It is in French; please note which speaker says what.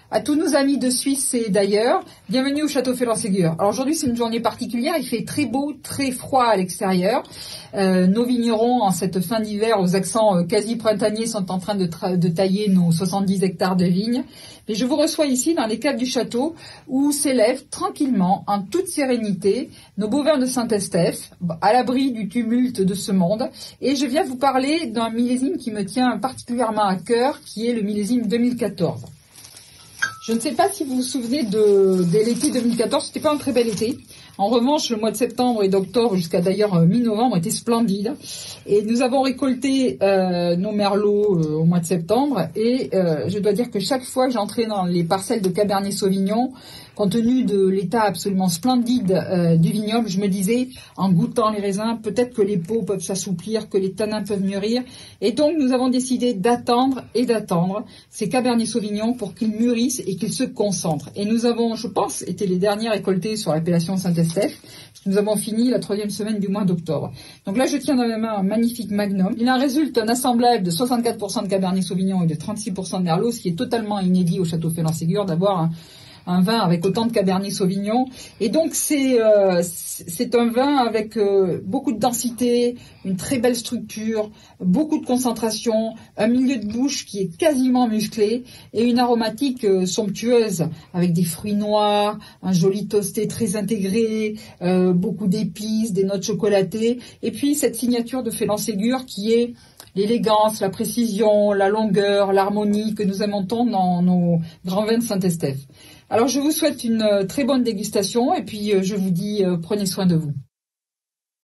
Speaker 1: À tous nos amis de Suisse et d'ailleurs, bienvenue au Château Félan-Ségur. Alors aujourd'hui c'est une journée particulière, il fait très beau, très froid à l'extérieur. Nos vignerons en cette fin d'hiver aux accents quasi printaniers sont en train de tailler nos 70 hectares de vignes. Et je vous reçois ici dans les caves du château où s'élèvent tranquillement, en toute sérénité, nos beaux vins de Saint-Estèphe, à l'abri du tumulte de ce monde. Et je viens vous parler d'un millésime qui me tient particulièrement à cœur, qui est le millésime 2014. Je ne sais pas si vous vous souvenez de l'été 2014, c'était pas un très bel été. En revanche, le mois de septembre et d'octobre jusqu'à d'ailleurs mi-novembre était splendide. Et nous avons récolté nos merlots au mois de septembre. Et je dois dire que chaque fois que j'entrais dans les parcelles de Cabernet Sauvignon, compte tenu de l'état absolument splendide du vignoble, je me disais, en goûtant les raisins, peut-être que les peaux peuvent s'assouplir, que les tanins peuvent mûrir. Et donc, nous avons décidé d'attendre et d'attendre ces Cabernet Sauvignon pour qu'ils mûrissent et qu'ils se concentrent. Et nous avons, je pense, été les derniers récoltés sur l'appellation Saint-Estèphe. Nous avons fini la 3e semaine du mois d'octobre. Donc là, je tiens dans la main un magnifique magnum. Il en résulte un assemblage de 64% de Cabernet Sauvignon et de 36% de Merlot, ce qui est totalement inédit au Château Félan-Ségur d'avoir un vin avec autant de Cabernet Sauvignon. Et donc, c'est un vin avec beaucoup de densité, une très belle structure, beaucoup de concentration, un milieu de bouche qui est quasiment musclé et une aromatique somptueuse avec des fruits noirs, un joli toasté très intégré, beaucoup d'épices, des notes chocolatées. Et puis, cette signature de Félan-Ségur qui est l'élégance, la précision, la longueur, l'harmonie que nous aimons tant dans nos grands vins de Saint-Estèphe. Alors je vous souhaite une très bonne dégustation et puis je vous dis prenez soin de vous.